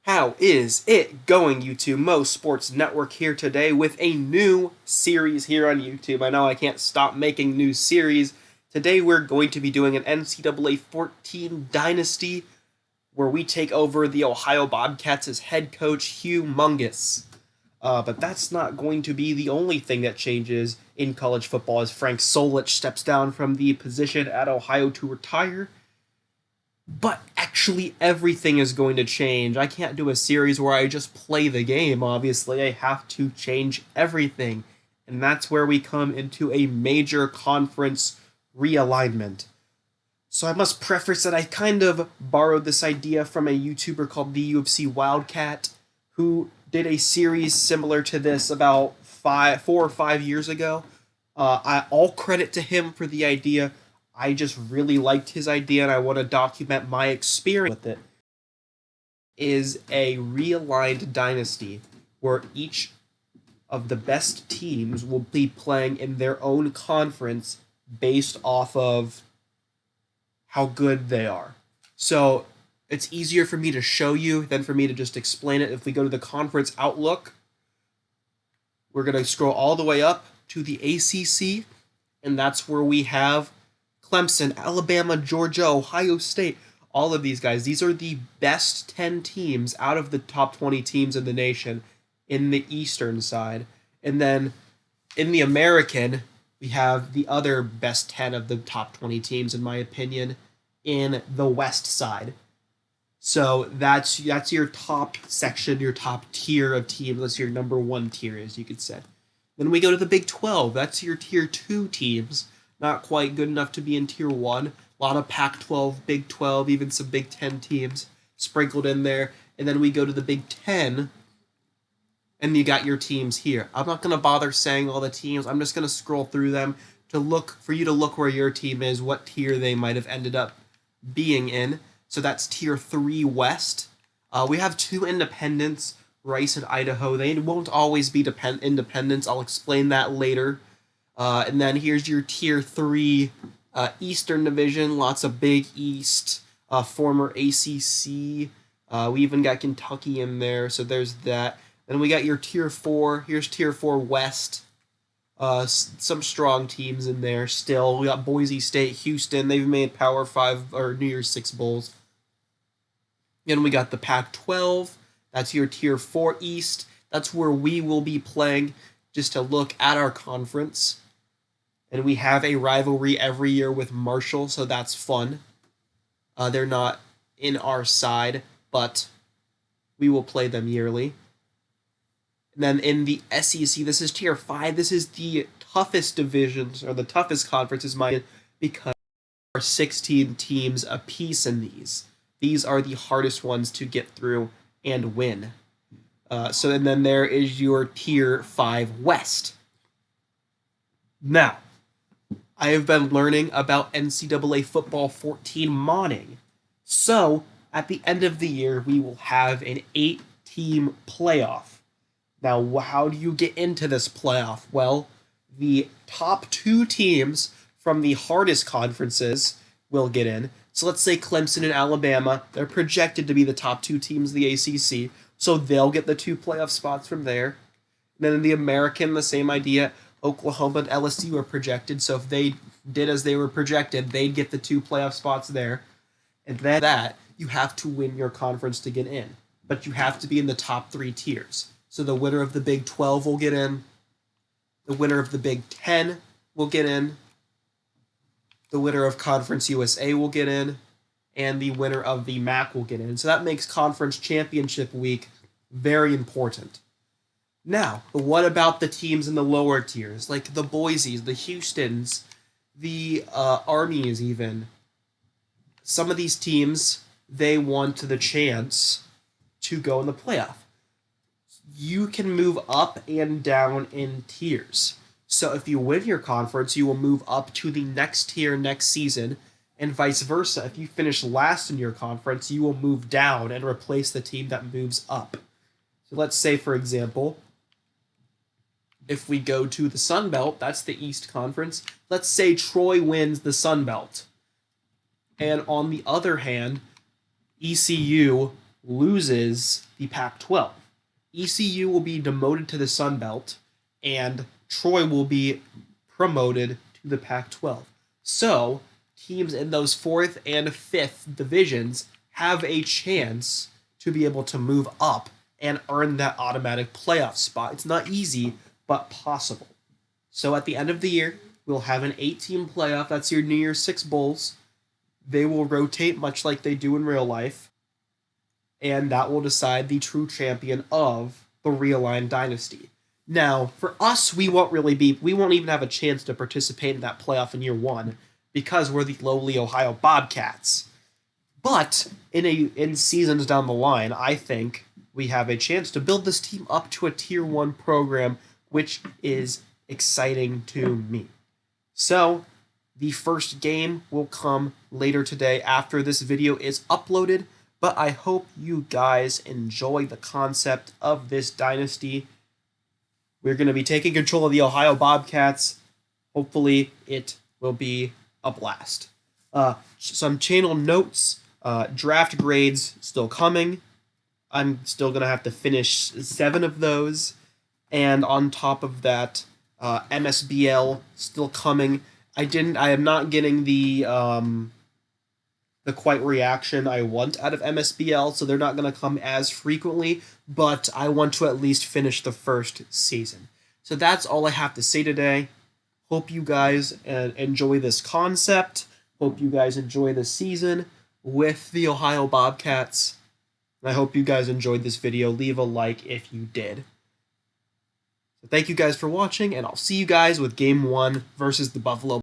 How is it going, YouTube? Mo Sports Network here today with a new series here on YouTube. I know I can't stop making new series. Today we're going to be doing an NCAA 14 Dynasty where we take over the Ohio Bobcats as head coach Humongous. But that's not going to be the only thing that changes in college football as Frank Solich steps down from the position at Ohio to retire. But actually everything is going to change. I can't do a series where I just play the game, obviously. I have to change everything. And that's where we come into a major conference realignment. So I must preface that I kind of borrowed this idea from a YouTuber called the UFC Wildcat, who did a series similar to this about 4 or 5 years ago. All credit to him for the idea. I just really liked his idea and I want to document my experience with it. Is a realigned dynasty where each of the best teams will be playing in their own conference based off of how good they are. So it's easier for me to show you than for me to just explain it. If we go to the conference outlook, we're going to scroll all the way up to the ACC, and that's where we have Clemson, Alabama, Georgia, Ohio State, all of these guys. These are the best 10 teams out of the top 20 teams in the nation in the eastern side. And then in the American, we have the other best 10 of the top 20 teams, in my opinion, in the west side. So that's your top section, your top tier of teams. That's your number one tier, as you could say. Then we go to the Big 12. That's your tier 2 teams. Not quite good enough to be in tier 1. A lot of Pac-12, Big 12, even some Big 10 teams sprinkled in there. And then we go to the Big 10, and you got your teams here. I'm not going to bother saying all the teams. I'm just going to scroll through them for you to look where your team is, what tier they might have ended up being in. So that's tier 3 West. We have 2 independents, Rice and Idaho. They won't always be independents. I'll explain that later. And then here's your tier 3 Eastern Division. Lots of Big East, former ACC. We even got Kentucky in there, so there's that. Then we got your tier 4. Here's tier 4 West. Some strong teams in there still. We got Boise State, Houston. They've made Power 5 or New Year's 6 bowls. Then we got the Pac-12. That's your tier 4 East. That's where we will be playing, just to look at our conference. And we have a rivalry every year with Marshall, so that's fun. They're not in our side, but we will play them yearly. And then in the SEC, this is tier 5. This is the toughest divisions, or the toughest conferences, because there are 16 teams apiece in these. These are the hardest ones to get through and win. And then there is your tier 5 West. Now, I have been learning about NCAA Football 14 modding. So, at the end of the year, we will have an 8-team playoff. Now, how do you get into this playoff? Well, the top 2 teams from the hardest conferences will get in. So let's say Clemson and Alabama, they're projected to be the top 2 teams of the ACC, so they'll get the 2 playoff spots from there. And then in the American, the same idea. Oklahoma and LSU are projected, so if they did as they were projected, they'd get the 2 playoff spots there. And then that, you have to win your conference to get in. But you have to be in the top 3 tiers. So the winner of the Big 12 will get in. The winner of the Big 10 will get in. The winner of Conference USA will get in. And the winner of the MAC will get in. So that makes Conference Championship Week very important. Now, what about the teams in the lower tiers, like the Boise's, the Houstons, the Armies even? Some of these teams, they want the chance to go in the playoff. You can move up and down in tiers. So if you win your conference, you will move up to the next tier next season, and vice versa. If you finish last in your conference, you will move down and replace the team that moves up. So let's say, for example, if we go to the Sun Belt, that's the East Conference. Let's say Troy wins the Sun Belt. And on the other hand, ECU loses the Pac-12. ECU will be demoted to the Sun Belt, and Troy will be promoted to the Pac-12. So, teams in those 4th and 5th divisions have a chance to be able to move up and earn that automatic playoff spot. It's not easy, but possible. So at the end of the year, we'll have an 8-team playoff. That's your New Year's 6 Bowls. They will rotate much like they do in real life, and that will decide the true champion of the Realigned Dynasty. Now, for us, we won't even have a chance to participate in that playoff in year 1 because we're the lowly Ohio Bobcats. But in seasons down the line, I think we have a chance to build this team up to a tier 1 program, which is exciting to me. So, the first game will come later today after this video is uploaded, but I hope you guys enjoy the concept of this dynasty. We're going to be taking control of the Ohio Bobcats. Hopefully, it will be a blast. Some channel notes, draft grades still coming. I'm still going to have to finish 7 of those. And on top of that, MSBL still coming. I am not getting the quite reaction I want out of MSBL, so they're not going to come as frequently, but I want to at least finish the first season. So that's all I have to say today. Hope you guys enjoy this concept. Hope you guys enjoy the season with the Ohio Bobcats. And I hope you guys enjoyed this video. Leave a like if you did. So thank you guys for watching, and I'll see you guys with Game 1 versus the Buffalo